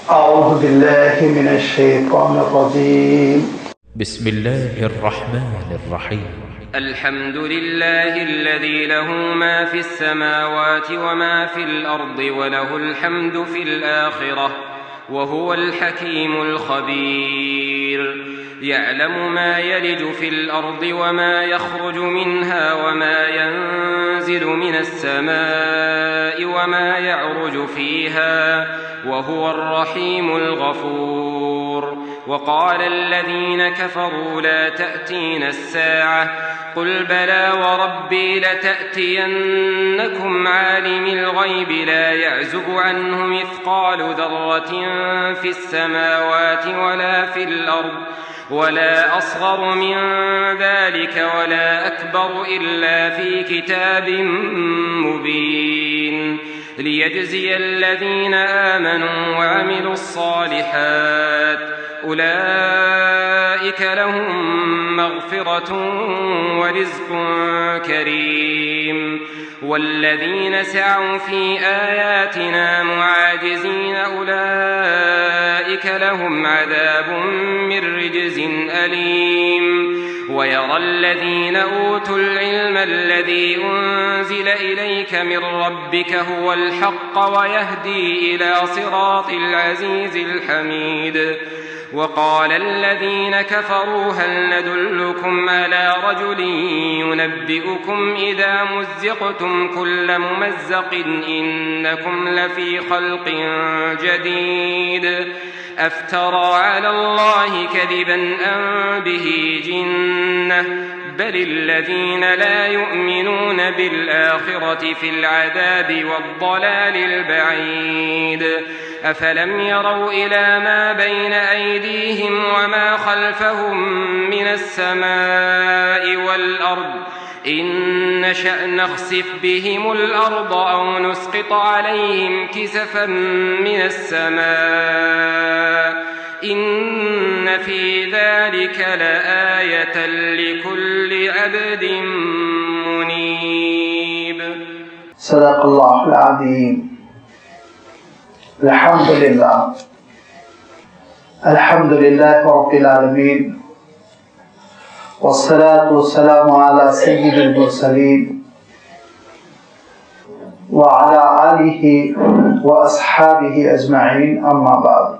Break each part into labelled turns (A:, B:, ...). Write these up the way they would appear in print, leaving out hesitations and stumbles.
A: أعوذ بالله من الشيطان الرجيم
B: بسم الله الرحمن الرحيم
C: الحمد لله الذي له ما في السماوات وما في الأرض وله الحمد في الآخرة وهو الحكيم الخبير يعلم ما يلج في الأرض وما يخرج منها وما ينزل من السماء وما يعرج فيها وهو الرحيم الغفور وقال الذين كفروا لا تأتين الساعة قل بلى وربي لتأتينكم عالم الغيب لا يعزب عنه مثقال ذرة في السماوات ولا في الأرض ولا أصغر من ذلك ولا أكبر إلا في كتاب مبين ليجزي الذين آمنوا وعملوا الصالحات أولئك لهم مغفرة ورزق كريم والذين سعوا في آياتنا معاجزين أولئك لهم عذاب من رجز أليم ويرى الذين أوتوا العلم الذي أنزل إليك من ربك هو الحق ويهدي إلى صراط العزيز الحميد وقال الذين كفروا هل ندلكم على رجل ينبئكم إذا مزقتم كل ممزق إنكم لفي خلق جديد أفترى على الله كذبا أم به جنة بل الذين لا يؤمنون بالآخرة في العذاب والضلال البعيد أفلم يروا إلى ما بين أيديهم وما خلفهم من السماء والأرض إن نشأ نخسف بهم الأرض أو نسقط عليهم كسفا من السماء إن في ذلك لآية لكل عبد منيب.
A: صدق الله العظيم. الحمد لله رب العالمين والصلاة والسلام على سيد المرسلين وعلى آله وأصحابه أجمعين أما بعد.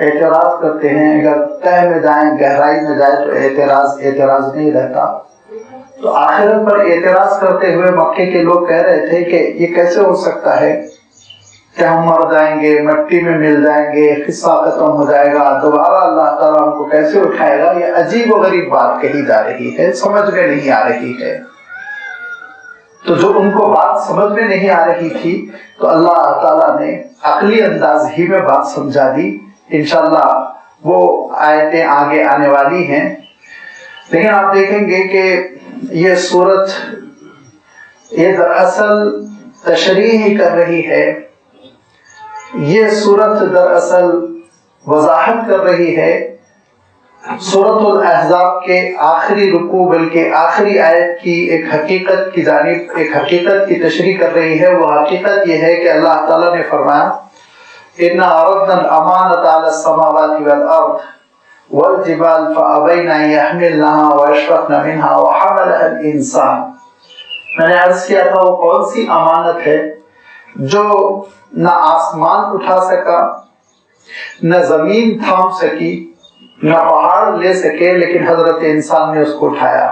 A: اعتراض کرتے ہیں، اگر تہ میں جائیں گہرائی میں جائے تو اعتراض نہیں رہتا. تو آخرت پر اعتراض کرتے ہوئے مکے کے لوگ کہہ رہے تھے کہ یہ کیسے ہو سکتا ہے کہ ہم مر جائیں گے، مٹی میں مل جائیں گے، قصہ ختم ہو جائے گا، دوبارہ اللہ تعالیٰ ہم کو کیسے اٹھائے گا؟ یہ عجیب و غریب بات کہی جا رہی ہے، سمجھ میں نہیں آ رہی ہے. تو جو ان کو بات سمجھ میں نہیں آ رہی تھی تو اللہ تعالیٰ نے عقلی انداز ہی میں بات سمجھا دی. انشاءاللہ وہ آیتیں آگے آنے والی ہیں. لیکن آپ دیکھیں گے کہ یہ سورت یہ دراصل تشریح ہی کر رہی ہے، یہ سورت دراصل وضاحت کر رہی ہے سورۃ الاحزاب کے آخری رکوع بلکہ آخری آیت کی ایک حقیقت کی جانب ایک حقیقت کی تشریح کر رہی ہے. وہ حقیقت یہ ہے کہ اللہ تعالیٰ نے فرمایا اِنَّا عَرَضْنَا الْأَمَانَةَ عَلَى السَّمَاوَاتِ وَالْأَرْضِ وَالْجِبَالِ فَأَبَيْنَ أَن يَحْمِلْنَهَا وَأَشْفَقْنَ مِنْهَا وَحَمَلَهَا الْإِنسَانُ. میں نے عرض کیا تھا وہ کون سی امانت ہے جو نہ آسمان اٹھا سکا، نہ زمین تھام سکی، نہ پہاڑ لے سکے، لیکن حضرت انسان نے اس کو اٹھایا.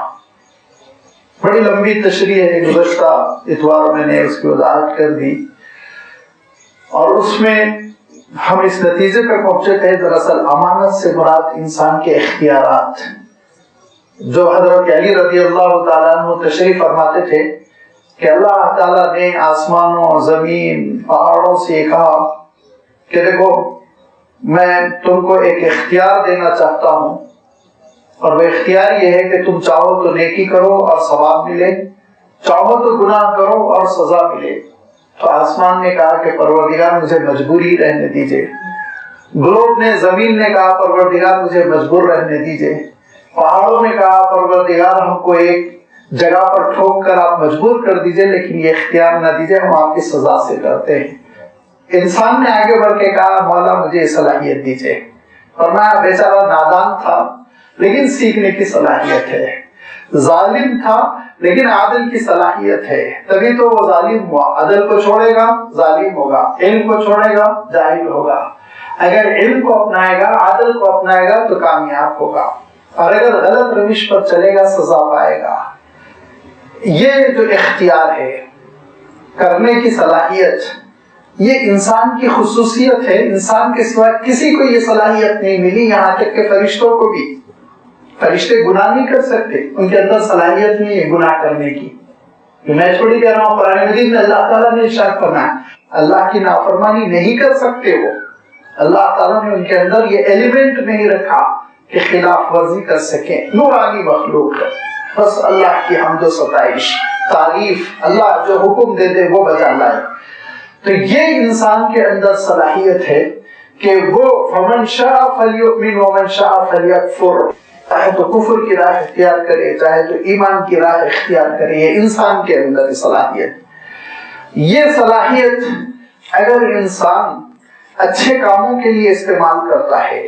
A: بڑی لمبی تشریح ہے، گزشتہ اتوار میں نے اس کی وضاحت کر دی اور اس میں ہم اس نتیجے پہ پہنچے تھے دراصل امانت سے مراد انسان کے اختیارات. جو حضرت علی رضی اللہ تعالیٰ عنہ تشریح فرماتے تھے کہ اللہ تعالیٰ نے آسمانوں، زمین، پہاڑوں سے کہا کہ دیکھو میں تم کو ایک اختیار دینا چاہتا ہوں، اور وہ اختیار یہ ہے کہ تم چاہو تو نیکی کرو اور ثواب ملے، چاہو تو گناہ کرو اور سزا ملے. تو آسمان نے کہا کہ پروردگار مجھے مجبوری رہنے دیجئے. گلوب نے، زمین نے کہا پروردگار مجھے مجبور رہنے دیجئے. پہاڑوں نے کہا پروردگار ہم کو ایک جگہ پر ٹھوک کر آپ مجبور کر دیجئے، لیکن یہ اختیار نہ دیجئے، ہم آپ کی سزا سے ڈرتے ہیں. انسان نے آگے بڑھ کے کہا مولا مجھے صلاحیت دیجئے. فرمایا بیچارہ نادان تھا لیکن سیکھنے کی صلاحیت ہے، ظالم تھا لیکن عادل کی صلاحیت ہے، تبھی تو وہ ظالم ہوا. عدل کو چھوڑے گا ظالم ہوگا، علم کو چھوڑے گا جاہل ہوگا. اگر علم کو اپنائے گا، عدل کو اپنائے گا تو کامیاب ہوگا، اور اگر غلط روش پر چلے گا سزا پائے گا. یہ جو اختیار ہے، کرنے کی صلاحیت، یہ انسان کی خصوصیت ہے. انسان کے سوا کسی کو یہ صلاحیت نہیں ملی، یہاں تک کہ فرشتوں کو بھی. فرشتے گناہ نہیں کر سکتے، ان کے اندر صلاحیت نہیں ہے گناہ کرنے کی. میں تھوڑی کہہ رہا ہوں، قرآن مجید میں اللہ تعالیٰ نے ارشاد فرمایا اللہ کی نافرمانی نہیں کر سکتے وہ. اللہ تعالیٰ نے ان کے اندر یہ ایلیمنٹ نہیں رکھا کہ خلاف ورزی کر سکیں. نورانی مخلوق ہے، بس اللہ کی حمد و ستائش، تعریف، اللہ جو حکم دے دے وہ بجا لائے. تو یہ انسان کے اندر صلاحیت ہے کہ وہ فمن شاء فلیؤمن ومن شاء فلیکفر، چاہے تو کفر کی راہ اختیار کرے چاہے تو ایمان کی راہ اختیار کرے. یہ انسان کے اندر صلاحیت. یہ صلاحیت اگر انسان اچھے کاموں کے لیے استعمال کرتا ہے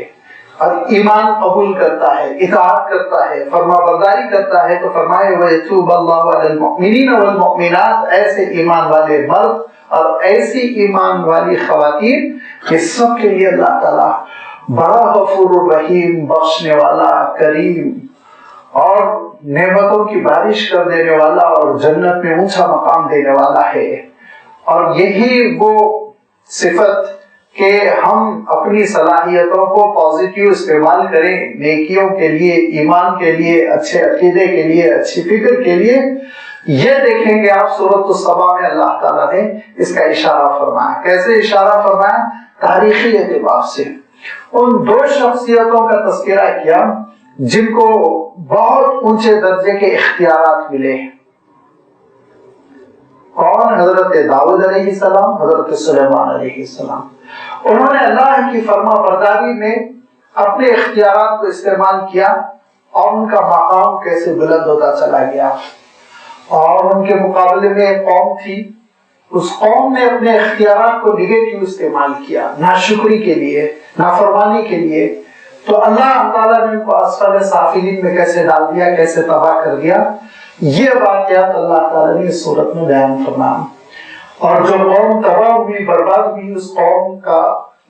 A: اور ایمان قبول کرتا ہے، اطاعت کرتا ہے، فرما برداری کرتا ہے، تو فرمائے وَيَتُوبَ اللَّهُ عَلَى الْمُؤْمِنِينَ وَالْمُؤْمِنَاتِ، ایسے ایمان والے مرد اور ایسی ایمان والی خواتین کہ سب کے لیے اللہ تعالیٰ بڑا غفور الرحیم، بخشنے والا، کریم اور نعمتوں کی بارش کر دینے والا اور جنت میں اونچا مقام دینے والا ہے. اور یہی وہ صفت کہ ہم اپنی صلاحیتوں کو پازیٹیو استعمال کریں، نیکیوں کے لیے، ایمان کے لیے، اچھے عقیدے کے لیے، اچھی فکر کے لیے. یہ دیکھیں گے آپ سورۃ السبا میں اللہ تعالیٰ نے اس کا اشارہ فرمایا. کیسے اشارہ فرمایا؟ تاریخی اعتبار سے ان دو شخصیتوں کا تذکرہ کیا جن کو بہت اونچے درجے کے اختیارات ملے. کون؟ حضرت داؤد علیہ السلام، حضرت سلیمان علیہ السلام. انہوں نے اللہ کی فرما برداری میں اپنے اختیارات کو استعمال کیا اور ان کا مقام کیسے بلند ہوتا چلا گیا. اور ان کے مقابلے میں ایک قوم تھی، اس قوم نے اپنے اختیارات کو نگیٹیو استعمال کیا، ناشکری کے لیے، نافرمانی کے لیے. تو اللہ تعالیٰ نے ان کو اسفل سافلین میں کیسے ڈال دیا، کیسے تباہ کر دیا. یہ واقعات اللہ تعالیٰ نے اس صورت میں بیان فرمایا. اور جو قوم تباہ ہوئی، برباد ہوئی، اس قوم کا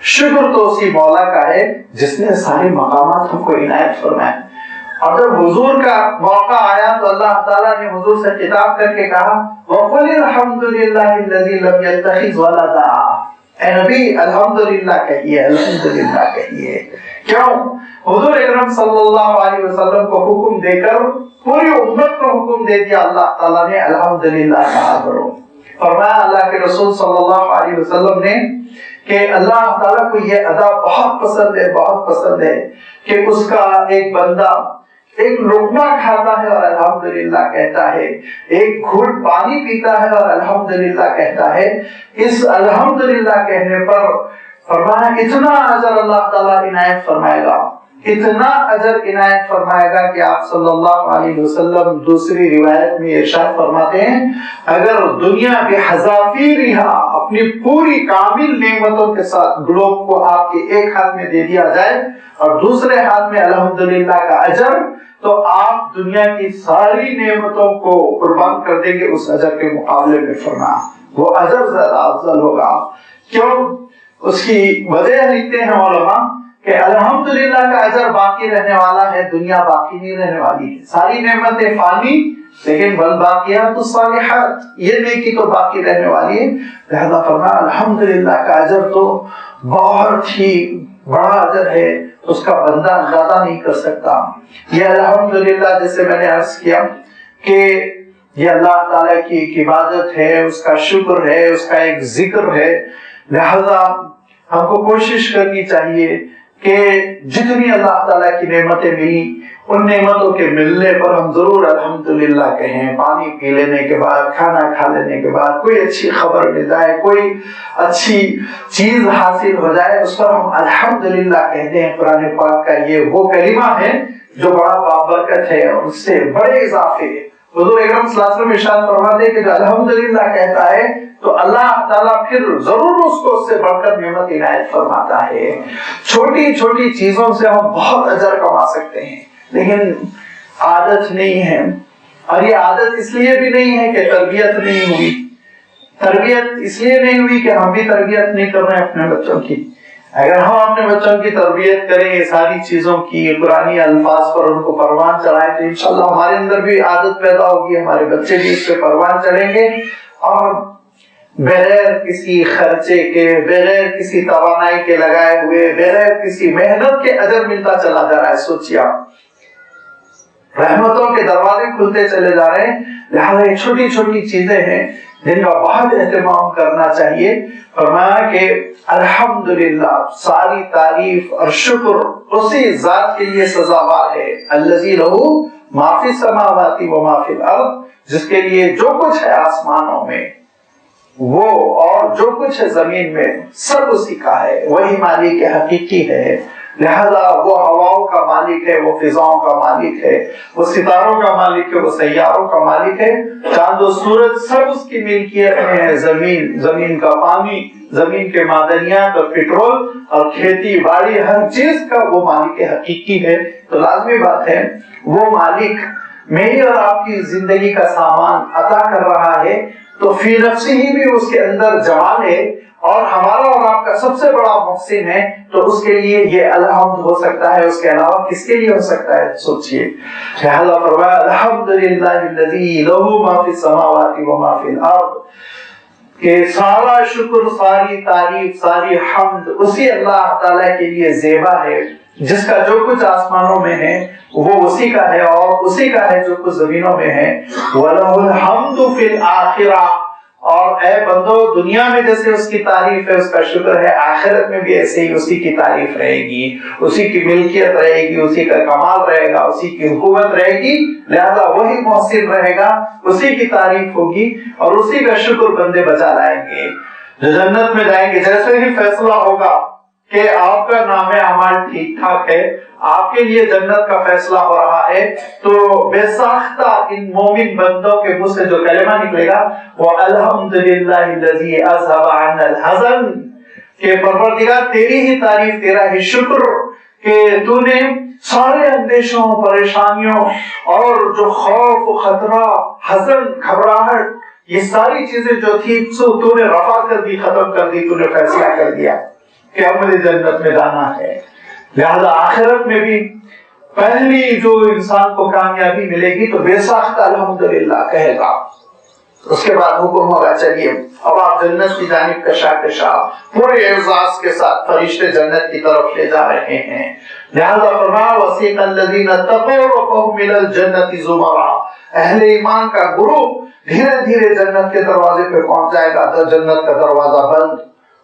A: شکر تو اسی مولا کا ہے جس نے سارے مقامات ہم کو عنایت فرمائے. اور جب حضور کا موقع آیا تو اللہ تعالیٰ نے حضور سے خطاب کر کے کہا وَقُلِ الْحَمْدُ لِلَّهِ الَّذِي لَمْ يَتَّخِذْ وَلَدًا. اے نبی الحمدللہ کہیے، الحمدللہ کہیے. کیوں؟ حضور اکرم صلی اللہ علیہ وسلم کو حکم دے کر پوری امت کو حکم دے دیا اللہ تعالیٰ نے الحمدللہ کہا کرو. فرمایا اللہ کے رسول صلی اللہ علیہ وسلم نے کہ اللہ تعالیٰ کو یہ ادا بہت پسند ہے، بہت پسند ہے کہ اس کا ایک بندہ ایک لقمہ کھاتا ہے اور الحمدللہ کہتا ہے، ایک گھونٹ پانی پیتا ہے اور الحمدللہ کہتا ہے. اس الحمدللہ کہنے پر فرمایا اتنا اجر اللہ تعالیٰ عنایت فرمائے گا، اتنا اجر عنایت فرمائے گا کہ آپ صلی اللہ علیہ وسلم دوسری روایت میں ارشاد فرماتے ہیں اگر دنیا بحذافیرہا اپنی پوری کامل نعمتوں کے ساتھ گلوب کو آپ کے ایک ہاتھ میں دے دیا جائے اور دوسرے ہاتھ میں الحمدللہ کا اجر، تو آپ دنیا کی ساری نعمتوں کو قربان کر دیں گے اس اجر کے مقابلے میں. فرمایا وہ اجر زیادہ افضل ہوگا. کیوں؟ اس کی وجہ لکھتے ہیں علماء کہ الحمدللہ کا اجر باقی رہنے والا ہے، دنیا باقی نہیں رہنے والی ہے. ساری نعمتیں فانی لیکن والباقیات الصالحات، یہ نیکی تو باقی رہنے والی ہے. لہذا فرمایا الحمدللہ کا اجر تو بہت ہی بڑا اجر ہے، اس کا بندہ اندازہ نہیں کر سکتا. یہ الحمدللہ جیسے میں نے عرض کیا کہ یہ اللہ تعالیٰ کی ایک عبادت ہے، اس کا شکر ہے، اس کا ایک ذکر ہے. لہذا ہم کو کوشش کرنی چاہیے کہ جتنی اللہ تعالیٰ کی نعمتیں ملی ان نعمتوں کے ملنے پر ہم ضرور الحمدللہ کہیں. پانی پی لینے کے بعد، کھانا کھا لینے کے بعد، کوئی اچھی خبر مل جائے، کوئی اچھی چیز حاصل ہو جائے، اس پر ہم الحمدللہ کہتے ہیں. قرآن پاک کا یہ وہ کلمہ ہے جو بڑا بابرکت ہے اور اس سے بڑے اضافے. حضور اکرم صلی اللہ علیہ وسلم ارشاد فرماتے ہیں کہ جو الحمدللہ کہتا ہے تو اللہ تعالیٰ پھر ضرور اس کو اس سے بڑھ کر نعمت عنایت فرماتا ہے. چھوٹی چھوٹی چیزوں سے ہم بہت اجر کما سکتے ہیں لیکن عادت نہیں ہے. اور یہ عادت اس لیے بھی نہیں ہے کہ تربیت نہیں ہوئی. تربیت اس لیے نہیں ہوئی کہ ہم بھی تربیت نہیں کر رہے ہیں اپنے بچوں کی. اگر ہم اپنے بچوں کی تربیت کریں یہ ساری چیزوں کی قرآنی الفاظ پر ان کو پروان چڑھائیں تو انشاءاللہ ہمارے اندر بھی عادت پیدا ہوگی، ہمارے بچے بھی اس پہ پروان چڑھیں گے اور بغیر کسی خرچے کے، بغیر کسی توانائی کے لگائے ہوئے، بغیر کسی محنت کے اجر ملتا چلا جا رہا ہے. سوچیے آپ، رحمتوں کے دروازے کھلتے چلے جا رہے ہیں. لہٰذا یہ چھوٹی چھوٹی چیزیں ہیں جن کا بہت اہتمام کرنا چاہیے. فرمایا کہ الحمدللہ ساری تعریف اور شکر اسی ذات کے لیے سزاوار ہے. الذی لہو ما فی السماوات و ما فی الارض، جس کے لیے جو کچھ ہے آسمانوں میں وہ اور جو کچھ ہے زمین میں سب اسی کا ہے، وہی مالک حقیقی ہے. لہذا وہ ہواؤں کا مالک ہے، وہ فضاؤں کا مالک ہے، وہ ستاروں کا مالک ہے، وہ سیاروں کا مالک ہے. چاند و سورج سب اس کی ملکیت میں ہے. زمین کا پانی، زمین کے معدنیات اور پیٹرول اور کھیتی باڑی، ہر چیز کا وہ مالک حقیقی ہے. تو لازمی بات ہے وہ مالک میری اور آپ کی زندگی کا سامان عطا کر رہا ہے تو فی نفسی ہی بھی اس کے اندر جمال ہے اور ہمارا اور آپ کا سب سے بڑا محسن ہے. تو اس کے لیے یہ الحمد ہو سکتا ہے، اس کے علاوہ کس کے لیے ہو سکتا ہے؟ سوچئے. لہذا فرمایا الحمدللہ الذی لہو ما فی السماوات و ما فی الارض، کہ سارا شکر، ساری تعریف، ساری حمد اسی اللہ تعالیٰ کے لیے زیبا ہے جس کا جو کچھ آسمانوں میں ہے وہ اسی کا ہے اور اسی کا ہے جو کچھ زمینوں میں ہے. وَلَهُ الْحَمْدُ فِي الْآخِرَةِ، اور اے بندو دنیا میں جیسے اس کی تعریف ہے، اس کا شکر ہے، آخرت میں بھی ایسے ہی اسی کی تعریف رہے گی، اسی کی ملکیت رہے گی، اسی کا کمال رہے گا، اسی کی حکومت رہے گی. لہذا وہی محسن رہے گا، اسی کی تعریف ہوگی اور اسی کا شکر بندے بچا لائیں گے. جو جنت میں جائیں گے جیسے ہی فیصلہ ہوگا کہ آپ کا نام اعمال ٹھیک ٹھاک ہے، آپ کے لیے جنت کا فیصلہ ہو رہا ہے، تو بے ساختہ ان مومن بندوں کے منہ سے جو کلمہ نکلے گا وہ الحمدللہ الذی اذھب عنا الحزن، کہ پروردگار تیری ہی تعریف، تیرا ہی شکر کہ تو نے سارے اندیشوں، پریشانیوں اور جو خوف و خطرہ، حزن، گھبراہٹ، یہ ساری چیزیں جو تھی تو نے رفع کر دی، ختم کر دی، تو نے فیصلہ کر دیا کہ اب مجھے جنت میں جانا ہے. لہذا آخرت میں بھی پہلی جو انسان کو کامیابی ملے گی تو بے ساختہ الحمدللہ کہے گا. اس کے بعد حکم ہوگا چلیے اب آپ جنت کی جانب کشا پورے اعزاز کے ساتھ فرشتے جنت کی طرف لے جا رہے ہیں. لہذا فرمایا وسیق الذین اتقوا ربهم الى الجنۃ زمرا، اہل ایمان کا گروپ دھیرے دھیرے جنت کے دروازے پہ پہنچ جائے گا. جنت کا دروازہ بند،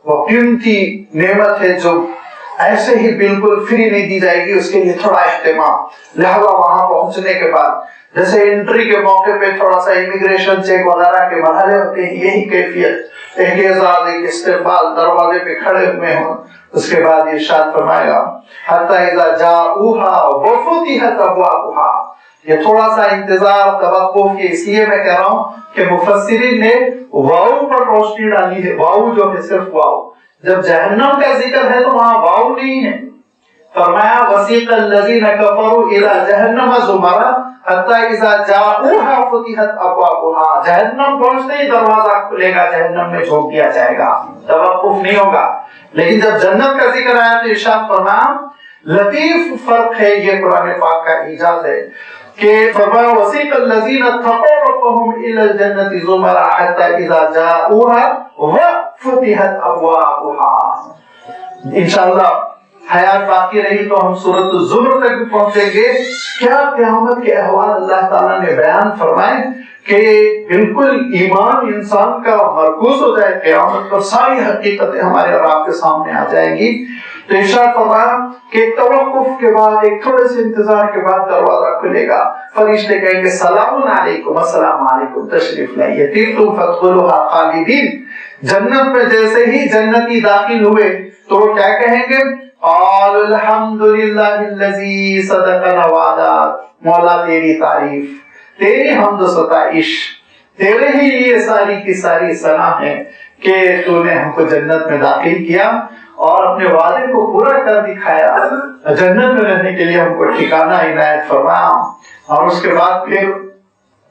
A: وہ قیمتی نعمت ہے جو ایسے ہی بالکل فری نہیں دی جائے گی، اس کے لیے تھوڑا اہتمام. لہذا وہاں پہنچنے کے بعد جیسے انٹری کے موقع پہ تھوڑا سا امیگریشن چیک وغیرہ کے مرحلے ہوتے ہیں، یہی کیفیت، ایک اعزاز، ایک استقبال، دروازے پہ کھڑے ہوئے ہوں. اس کے بعد ارشاد فرمائے گا حتی اذا جاؤہا وفتحت ابوابہا. یہ تھوڑا سا انتظار توقف یہ اس لیے میں کہہ رہا ہوں کہ مفسرین نے واو پر روشنی ڈالی ہے. واو جو ہے صرف واو، جب جہنم کا ذکر ہے تو وہاں واو نہیں ہے. فرمایا وسیق الذین کفروا الی جہنم زمرا حتی اذا جاؤہا فتحت ابوابہا. جہنم پہنچتے ہی دروازہ کھلے گا، جہنم میں جھونک دیا جائے گا، توقف نہیں ہوگا. لیکن جب جنت کا ذکر آیا تو ارشاد فرمایا لطیف فرق ہے، یہ قرآن پاک کا اعجاز ہے کہ فرمایا وسیق الذین اتقوا ربهم الی الجنۃ زمرا حتی اذا جاؤہا وفتحت ابوابہا. انشاءاللہ حیات باقی رہی تو ہم سورۃ الزمر تک بھی پہنچیں گے. کیا قیامت کے احوال اللہ تعالیٰ نے بیان فرمائے کہ بالکل ایمان انسان کا مرکوز ہو جائے قیامت پر، ساری حقیقتیں ہمارے اور آپ کے سامنے آ جائیں گی. تو ارشاد فرمایا کہ ایک توقف کے بعد، ایک تھوڑے سے انتظار کے بعد دروازہ کھلے گا. فرشتے کہیں گے سلام علیکم، السلام علیکم، تشریف لائیے، طبتم فادخلوها خالدین. جنت میں جیسے ہی جنتی داخل ہوئے تو وہ کیا کہیں گے؟ قال الحمد للہ الذی صدقنا وعدہ. مولا تیری تعریف، تیری حمد و ستائش، تیرے ہی لیے ساری کی ساری ثنا ہے کہ تو نے ہم کو جنت میں داخل کیا اور اپنے وعدے کو پورا کر دکھایا. جنت میں رہنے کے لیے ہم کو ٹھکانہ عنایت فرمایا. اور اس کے بعد پھر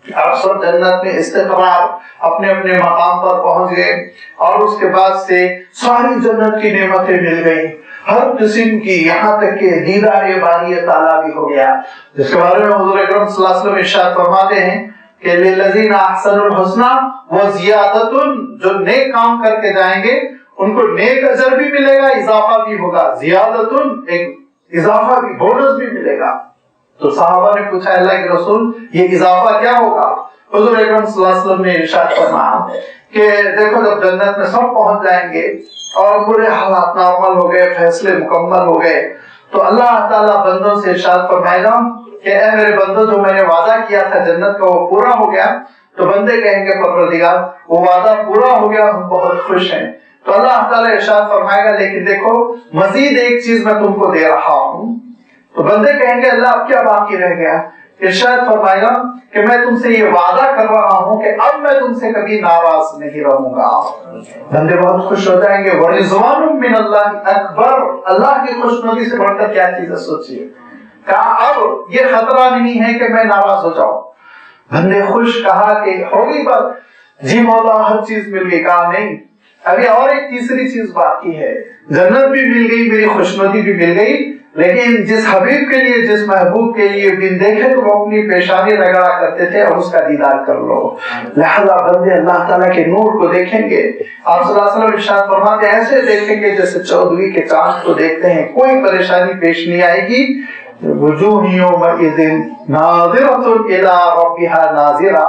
A: آپ سب جنت میں استقرار اپنے اپنے مقام پر پہنچ گئے. اور اس کے بعد سے ساری جنت کی نعمتیں مل گئی، ہر قسم کی، یہاں تک کہ دیدار باری تعالیٰ بھی ہو گیا، جس کے بارے میں حضور اکرم صلی اللہ علیہ وسلم ارشاد فرماتے ہیں کہ للذین احسنوا الحسنى وزیادۃ. جو نیک کام کر کے جائیں گے ان کو نیک اجر بھی ملے گا، اضافہ بھی ہوگا، زیادۃ ایک اضافہ بھی، بونس بھی ملے گا. تو صحابہ نے پوچھا اللہ کے رسول یہ اضافہ کیا ہوگا؟ حضور اکرم صلی اللہ علیہ وسلم نے ارشاد فرمایا کہ دیکھو جب جنت میں سب پہنچ جائیں گے اور پورے حالات نارمل ہو گئے، فیصلے مکمل ہو گئے، تو اللہ تعالیٰ بندوں سے ارشاد فرمائے گا کہ اے میرے بندوں جو میں نے وعدہ کیا تھا جنت کا وہ پورا ہو گیا. تو بندے کہیں گے پروردگار وہ وعدہ پورا ہو گیا، ہم بہت خوش ہیں. تو اللہ تعالیٰ ارشاد فرمائے گا لیکن دیکھو مزید ایک چیز میں تم کو دے رہا ہوں. تو بندے کہیں گے اللہ اب کیا باقی رہ گیا؟ ارشاد فرمائے گا کہ میں تم سے یہ وعدہ کر رہا ہوں کہ اب میں تم سے کبھی ناراض نہیں رہوں گا. بندے بہت خوش ہو جائیں گے. وَرِضْوَانٌ مِّنَ اللَّهِ أَكْبَرُ. اللہ کی خوشنودی سے بڑھ کر کیا چیز ہے سوچیے. کہا اب یہ خطرہ نہیں ہے کہ میں ناراض ہو جاؤں. بندے خوش، کہا کہ ہوگی بات، جی مولا ہر چیز مل گئی. کہا نہیں، ابھی اور ایک تیسری چیز باقی ہے. جنت بھی مل گئی، میری خوشنودی بھی مل گئی، لیکن جس حبیب کے لیے، جس محبوب کے لیے بن دیکھے تو وہ اپنی پیشانی رگڑا کرتے تھے، اب اس کا دیدار کر لو. لہذا بندے اللہ تعالیٰ کے نور کو دیکھیں گے. آپ صلی اللہ علیہ وسلم ارشاد فرماتے ہیں ایسے دیکھیں گے جیسے 14ویں کے چاند کو دیکھتے ہیں، کوئی پریشانی پیش نہیں آئے گی. وجوہ یومئذ ناظرۃ الی ربھا ناظرہ.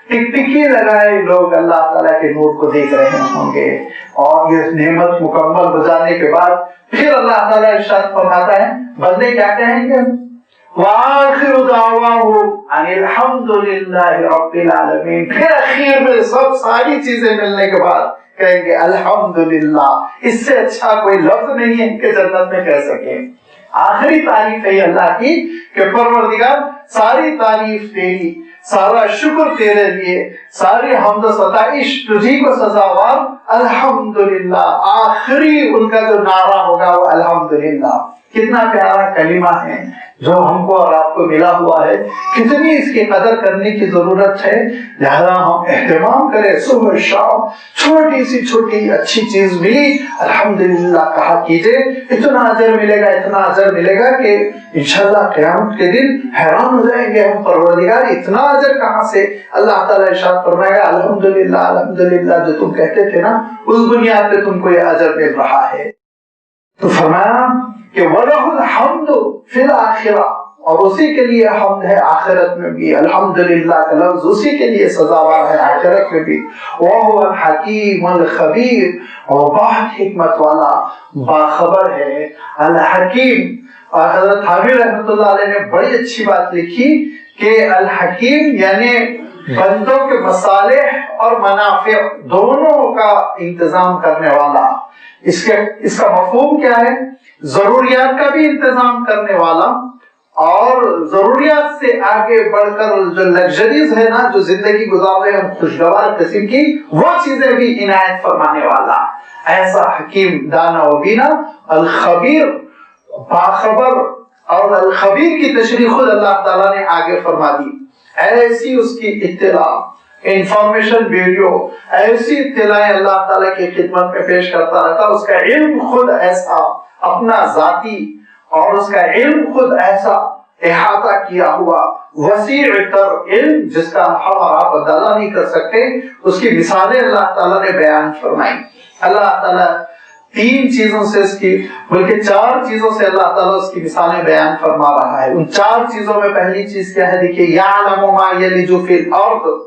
A: ٹکٹکی لگائے لوگ اللہ تعالیٰ کے نور کو دیکھ رہے ہوں گے. اور یہ نعمت مکمل ہو جانے کے بعد پھر اللہ تعالیٰ ارشاد فرماتا ہے بندے کیا کہیں گے؟ وآخر دعواہم ان الحمد للہ رب العالمین. پھر اخیر میں سب ساری چیزیں ملنے کے بعد کہیں گے الحمدللہ. اس سے اچھا کوئی لفظ نہیں ہے کہ جنت میں کہہ سکے. آخری تعریف ہے اللہ کی کہ پروردگار ساری تعریف تیری، سارا شکر تیرے لیے، ساری حمد و ستائش تجھی کو سزاوار الحمدللہ. آخری ان کا جو نعرہ ہوگا وہ الحمدللہ. کتنا پیارا کلمہ ہے جو ہم کو اور آپ کو ملا ہوا ہے، کتنی اس کی قدر کرنے کی ضرورت ہے. لہذا ہم اہتمام کریں، صبح شام چھوٹی سی چھوٹی اچھی چیز ملی الحمدللہ کہا کیجئے. اتنا اجر ملے گا، اتنا اجر ملے گا کہ انشاءاللہ قیامت کے دن حیران ہو جائیں گے ہم، پروردگار اتنا اجر کہاں سے. اللہ تعالیٰ ارشاد فرمائے گا الحمدللہ الحمدللہ جو تم کہتے تھے نا، اس بنیاد پہ تم کو یہ اجر مل رہا ہے. تو فرمایا کہ وَلَهُ الْحَمْدُ فِي الْآخِرَةِ، اور اسی کے لیے حمد ہے آخرت میں بھی. الحمدللہ کا لفظ اسی کے لیے سزاوار ہے آخرت میں بھی. وَهُوَ الْحَكِيمُ الْخَبِيرُ، اور بہت حکمت والا باخبر ہے. الحکیم، اور حضرت حامد رحمۃ اللہ علیہ نے بڑی اچھی بات لکھی کہ الحکیم یعنی بندوں کے مصالح اور منافع دونوں کا انتظام کرنے والا. اس کا مفہوم کیا ہے؟ ضروریات کا بھی انتظام کرنے والا، اور ضروریات سے آگے بڑھ کر جو لگژریز ہے نا، جو زندگی گزار رہے ہیں خوشگوار قسم کی، وہ چیزیں بھی عنایت فرمانے والا. ایسا حکیم دانا و بینا. الخبیر باخبر، اور الخبیر کی تشریح خود اللہ تعالیٰ نے آگے فرما دی. ایسی اس کی اطلاع، انفارمیشن بیوریو، ایسی اطلاعیں اللہ تعالیٰ کی خدمت میں پیش کرتا رہتا. اس کا علم خود ایسا اپنا ذاتی، اور اس کا علم خود ایسا احاطہ کیا ہوا وسیع تر علم جس کا ہم اور آپ اندازہ نہیں کر سکتے. اس کی مثالیں اللہ تعالیٰ نے بیان فرمائی. اللہ تعالیٰ 3 چیزوں سے اس کی، بلکہ 4 چیزوں سے اللہ تعالیٰ اس کی مثالیں بیان فرما رہا ہے. ان 4 چیزوں میں پہلی چیز کیا ہے؟ دیکھیے، یعلم ما یلج فی الارض،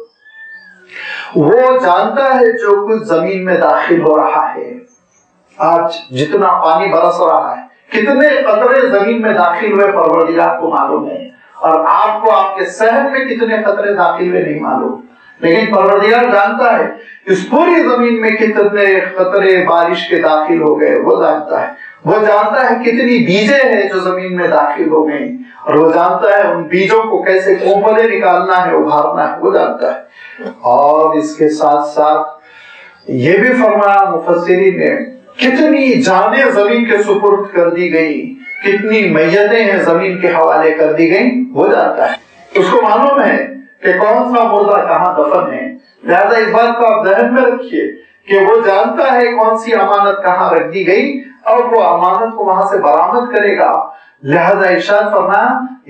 A: وہ جانتا ہے جو کچھ زمین میں داخل ہو رہا ہے. آج جتنا پانی برس رہا ہے، کتنے قطرے زمین میں داخل ہوئے پروردگار کو معلوم ہے، اور آپ کو آپ کے صحن میں کتنے قطرے داخل ہوئے نہیں معلوم. لیکن پروردگار جانتا ہے اس پوری زمین میں کتنے قطرے بارش کے داخل ہو گئے، وہ جانتا ہے. وہ جانتا ہے کتنی بیجیں ہیں جو زمین میں داخل ہو گئی، اور وہ جانتا ہے ان بیجوں کو کیسے کوملے نکالنا ہے، ابھارنا ہے، وہ جانتا ہے. اور اس کے ساتھ ساتھ یہ بھی فرمایا مفسرین نے، کتنی جانیں زمین کے سپرد کر دی گئی، کتنی میتیں ہیں زمین کے حوالے کر دی گئی، وہ جانتا ہے. اس کو معلوم ہے کہ کون سا مردہ کہاں دفن ہے. لہذا اس بات کو آپ ذہن میں رکھیے کہ وہ جانتا ہے کون سی امانت کہاں رکھ دی گئی، اور وہ امانت کو وہاں سے برآمد کرے گا. لہذا ارشاد فرمایا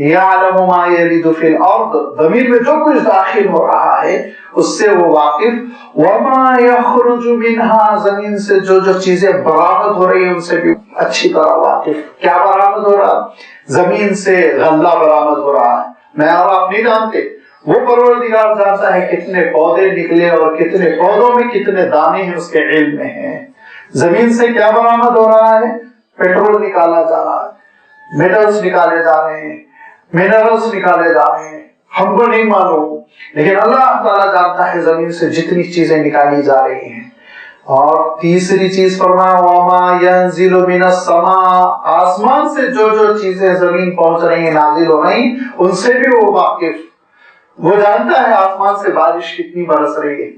A: یعلم ما یلج فی الارض، زمین میں جو کچھ داخل ہو رہا ہے اس سے وہ واقف. وما یخرج منها، زمین سے جو جو چیزیں برآمد ہو رہی ہیں ان سے بھی اچھی طرح واقف. کیا برآمد ہو رہا؟ زمین سے غلہ برآمد ہو رہا ہے. میں اور آپ نہیں جانتے، وہ پروردگار جانتا ہے کتنے پودے نکلے اور کتنے پودوں میں کتنے دانے ہیں، اس کے علم میں ہیں. زمین سے کیا برآمد ہو رہا ہے؟ پیٹرول نکالا جا رہا ہے، میٹلز نکالے جا رہے ہیں، منرلز نکالے جا رہے ہیں. ہم کو نہیں معلوم، لیکن اللہ تعالیٰ جانتا ہے زمین سے جتنی چیزیں نکالی جا رہی ہیں. اور تیسری چیز فرمایا وما ينزل من السماء، آسمان سے جو جو چیزیں زمین پہنچ رہی ہیں، نازل ہو رہی ہیں، ان سے بھی وہ واقف. وہ جانتا ہے آسمان سے بارش کتنی برس رہی ہے،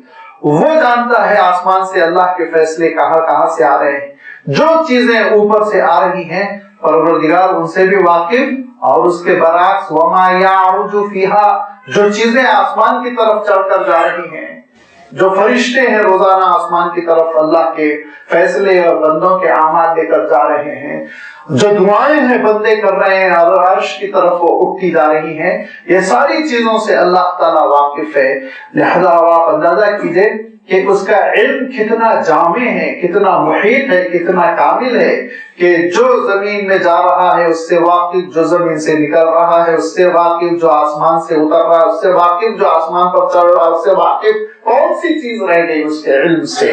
A: وہ جانتا ہے آسمان سے اللہ کے فیصلے کہاں کہاں سے آ رہے ہیں. جو چیزیں اوپر سے آ رہی ہیں پروردگار ان سے بھی واقف. اور اس کے برعکس وما يعرج فيها، جو چیزیں آسمان کی طرف چڑھ کر جا رہی ہیں، جو فرشتے ہیں روزانہ آسمان کی طرف اللہ کے فیصلے اور بندوں کے اعمال لے کر جا رہے ہیں، جو دعائیں ہیں بندے کر رہے ہیں اور عرش کی طرف وہ اٹھتی جا رہی ہیں، یہ ساری چیزوں سے اللہ تعالیٰ واقف ہے. لہذا آپ اندازہ کیجئے کہ اس کا علم کتنا جامع ہے، کتنا محیط ہے، کتنا کامل ہے، کہ جو زمین میں جا رہا ہے اس سے واقف، جو زمین سے نکل رہا ہے اس سے واقف، جو آسمان سے اتر رہا ہے اس سے واقف، جو آسمان پر چڑھ رہا ہے اس سے واقف. کون سی چیز رہ گئی اس کے علم سے؟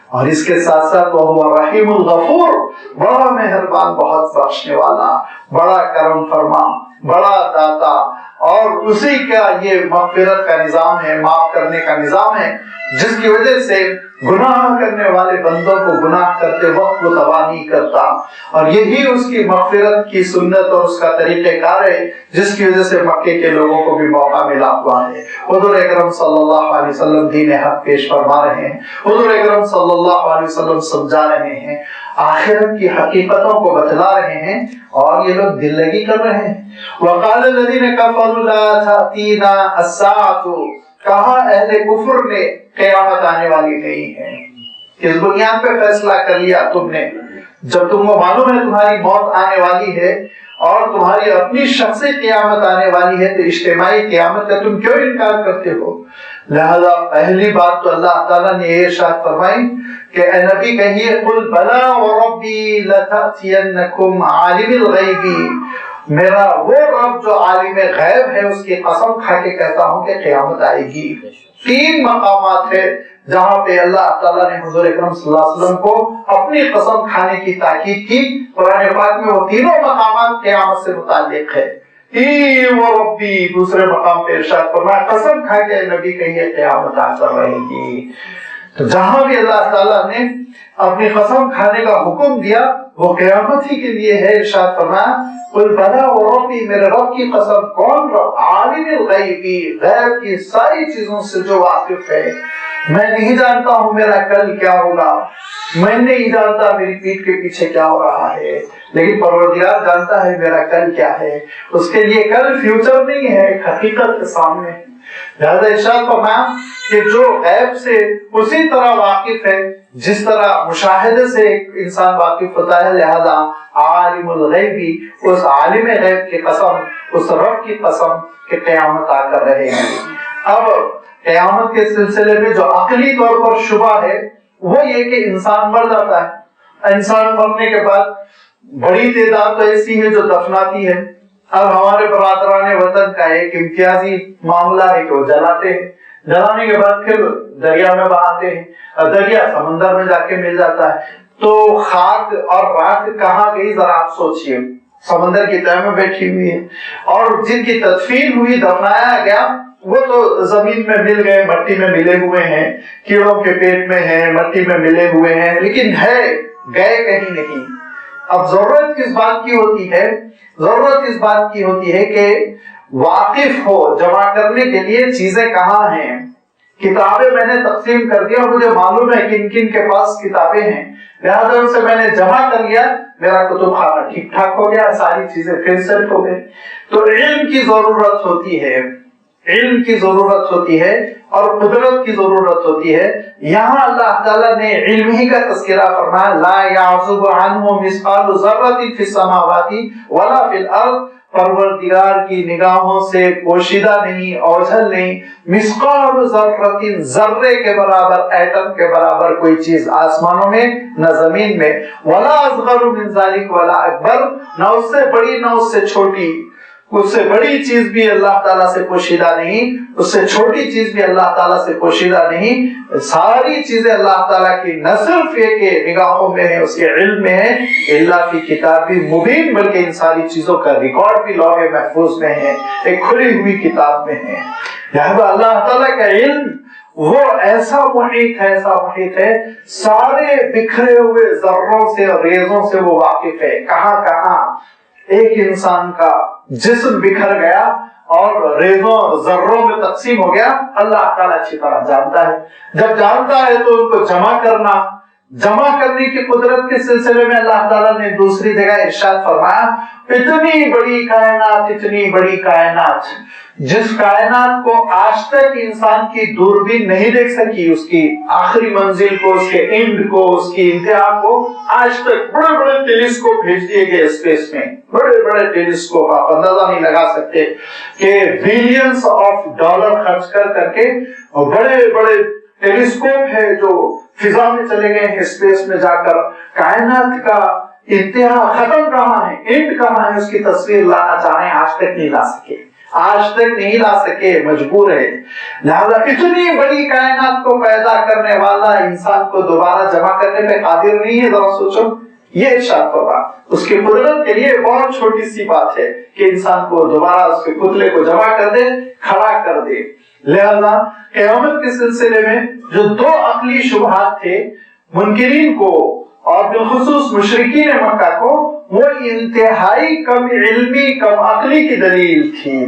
A: اور اس کے ساتھ ساتھ وہ الرحیم الغفور، بڑا مہربان، بہت بخشنے والا، بڑا کرم فرما، بڑا داتا. اور اسی کا یہ مغفرت کا نظام ہے، معاف کرنے کا نظام ہے، جس کی وجہ سے گناہ کرنے والے بندوں کو گناہ کرتے وقت وہ تباہ نہیں کرتا، اور یہی اس کی مغفرت کی سنت اور اس کا طریقہ کار ہے جس کی وجہ سے مکے کے لوگوں کو بھی موقع ملا ہوا ہے۔ حضور اکرم صلی اللہ علیہ وسلم دین حق پیش فرما رہے ہیں، حضور اکرم صلی اللہ علیہ وسلم سمجھا رہے ہیں، آخرت کی حقیقتوں کو بتلا رہے ہیں، اور یہ لوگ دل لگی کر رہے ہیں۔ وقال الذين كفروا لا تأتينا الساعة، کہا اہل کفر نے قیامت آنے والی نہیں ہے۔ کس بنیاد پہ فیصلہ کر لیا تم نے؟ جب تم کو معلوم ہے تمہاری موت آنے والی ہے اور تمہاری اپنی شخصی قیامت آنے والی ہے، تو اجتماعی قیامت کا تم کیوں انکار کرتے ہو؟ لہذا پہلی بات تو اللہ تعالیٰ نے یہ ارشاد فرمائی کہ اے نبی کہیے قل بلا وربی لتأتینکم عالم الغیب، میرا وہ رب جو عالم غیب ہے اس کی قسم کھا کے کہتا ہوں کہ قیامت آئے گی۔ تین مقامات ہے جہاں پہ اللہ تعالیٰ نے حضور اکرم صلی اللہ علیہ وسلم کو اپنی قسم کھانے کی تاکید کی۔ قرآن پاک میں وہ تینوں مقامات قیامت سے متعلق ہے۔ ربی دوسرے مقام پہ ارشاد فرمایا قسم کھا کے نبی کہیے قیامت آ کر رہے گی۔ تو جہاں بھی اللہ تعالیٰ نے اپنی قسم کھانے کا حکم دیا وہ قیامت ہی کے لیے ہے۔ ارشاد فرمایا قل بلا وربی، میرے رب کی قسم، کون رب؟ عالم الغیبی، غیب کی ساری چیزوں سے جو واقف ہے۔ میں نہیں جانتا ہوں میرا کل کیا ہوگا، میں نہیں جانتا میری پیٹھ کے پیچھے کیا ہو رہا ہے، لیکن پروردگار جانتا ہے میرا کل کیا ہے۔ اس کے لیے کل فیوچر نہیں ہے، ایک حقیقت کے سامنے۔ لہذا ارشاد فرمایا کہ جو غیب سے اسی طرح واقف ہے جس طرح مشاہدے سے ایک انسان واقف ہوتا ہے، لہذا عالم الغیبی، اس عالم غیب کی قسم، اس رب کی قسم کہ قیامت آ کر رہے گی۔ اب قیامت کے سلسلے میں جو عقلی طور پر شبہ ہے وہ یہ کہ انسان مر جاتا ہے، انسان مرنے کے بعد بڑی تعداد تو ایسی ہے جو دفناتی ہے۔ اب ہمارے برادران وطن کا ایک امتیازی معاملہ ہے کہ وہ جلاتے ہیں، جلانے کے بعد پھر دریا میں بہاتے ہیں، اور دریا سمندر میں جا کے مل جاتا ہے۔ تو خاک اور راکھ کہاں گئی ذرا آپ سوچئے، سمندر کی تہہ میں بیٹھی ہوئی ہے، اور جن کی تدفین ہوئی، دفنایا گیا، وہ تو زمین میں مل گئے، مٹی میں ملے ہوئے ہیں، کیڑوں کے پیٹ میں ہیں، مٹی میں ملے ہوئے ہیں، لیکن ہے گئے کہیں نہیں۔ اب ضرورت کس بات کی ہوتی ہے؟ ضرورت اس بات کی ہوتی ہے کہ واقف ہو جمع کرنے کے لیے چیزیں کہاں ہیں۔ کتابیں میں نے تقسیم کر دی اور مجھے معلوم ہے کہ کن کے پاس کتابیں ہیں، لہذا ان سے میں نے جمع کر لیا، میرا کتب خانہ ٹھیک ٹھاک ہو گیا، ساری چیزیں پھر سیٹ ہو گئی۔ تو علم کی ضرورت ہوتی ہے، علم کی ضرورت ہوتی ہے اور قدرت کی ضرورت ہوتی ہے۔ یہاں اللہ تعالیٰ نے علم ہی کا تذکرہ فرمایا، لا یعزب عنہ مثقال ذرۃ فی السماوات ولا فی الارض، پروردگار کی نگاہوں سے پوشیدہ نہیں، اوجھل نہیں، مثقال ذرۃ، ذرے کے برابر، ایٹم کے برابر کوئی چیز آسمانوں میں نہ زمین میں، ولا اصغر من ذلک ولا اکبر، نہ اس سے بڑی نہ اس سے چھوٹی، اس سے بڑی چیز بھی اللہ تعالیٰ سے پوشیدہ نہیں، اس سے چھوٹی چیز بھی اللہ تعالیٰ سے پوشیدہ نہیں۔ ساری چیزیں اللہ تعالیٰ کی نہ صرف یہ کہ نگاہوں میں ہے، اس کے علم میں ہے، اللہ کی کتاب بھی مبین، بلکہ ان ساری چیزوں کا ریکارڈ بھی لوح محفوظ میں ہے، ایک کھلی ہوئی کتاب میں ہے۔ لہذا اللہ تعالیٰ کا علم وہ ایسا محیط ہے، ایسا محیط ہے، سارے بکھرے ہوئے ذروں سے اور ریزوں سے وہ واقف ہے۔ کہاں کہاں ایک انسان کا جسم بکھر گیا اور ریزوں ذروں میں تقسیم ہو گیا، اللہ تعالیٰ اچھی طرح جانتا ہے۔ جب جانتا ہے تو ان کو جمع کرنے کی قدرت کے سلسلے میں اللہ تعالیٰ نے دوسری جگہ ارشاد فرمایا، اتنی بڑی کائنات، اتنی بڑی کائنات، جس کائنات کو آج تک انسان کی دوربین نہیں دیکھ سکی، اس کی آخری منزل کو، اس کے اینڈ کو، اس کی انتہا کو، آج تک بڑے بڑے ٹیلیسکوپ بھیج دیے گئے اسپیس میں، بڑے بڑے ٹیلیسکوپ، آپ اندازہ نہیں لگا سکتے کہ بلینز آف ڈالر خرچ کر کے بڑے بڑے ٹیلیسکوپ ہے جو فضا میں چلے گئے ہیں، اسپیس میں جا کر کائنات کا انتہا ختم کہاں ہے، اینڈ کہاں ہے، اس کی تصویر لانا چاہیں، آج تک نہیں لا سکے، آج تک نہیں لا سکے، مجبور ہے۔ لہذا اتنی بڑی کائنات کو پیدا کرنے والا انسان کو دوبارہ جمع کرنے پہ قادر نہیں ہے۔ ذرا سوچو، یہ ارشاد فرما اس کی قدرت کے لیے بہت چھوٹی سی بات ہے کہ انسان کو دوبارہ اس کے پتلے کو جمع کر دے، کھڑا کر دے۔ لہذا قیامت کے سلسلے میں جو دو عقلی شبہات تھے منکرین کو اور بالخصوص مشرکین مکہ کو، وہ انتہائی کم علمی کم عقلی کی دلیل تھی۔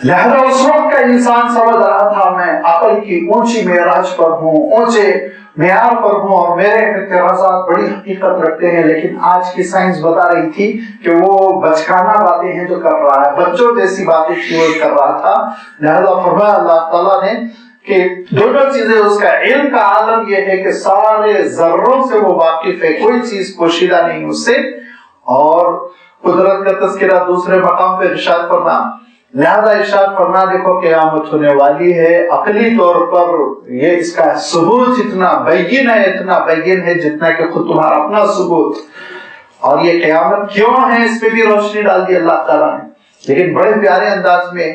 A: لہذا اس وقت کا انسان سمجھ رہا تھا میں عقل کی اونچی معراج پر ہوں، اونچے معیار پر ہوں اور میرے اعتراضات بڑی حقیقت رکھتے ہیں، لیکن آج کی سائنس بتا رہی تھی کہ وہ بچکانہ باتیں ہیں جو کر رہا ہے، بچوں جیسی باتیں وہ کر رہا تھا۔ لہذا فرمایا اللہ تعالیٰ نے کہ دونوں چیزیں، اس کا علم کا عالم یہ ہے کہ سارے ذروں سے وہ واقف ہے، کوئی چیز پوشیدہ نہیں اس سے، اور قدرت کا تذکرہ دوسرے مقام پہ ارشاد فرما۔ لہذا ارشاد فرما دیکھو قیامت ہونے والی ہے، عقلی طور پر یہ اس کا ثبوت اتنا بین ہے، اتنا بین ہے جتنا کہ خود تمہارا اپنا ثبوت، اور یہ قیامت کیوں ہے اس پہ بھی روشنی ڈال دی اللہ تعالیٰ نے، لیکن بڑے پیارے انداز میں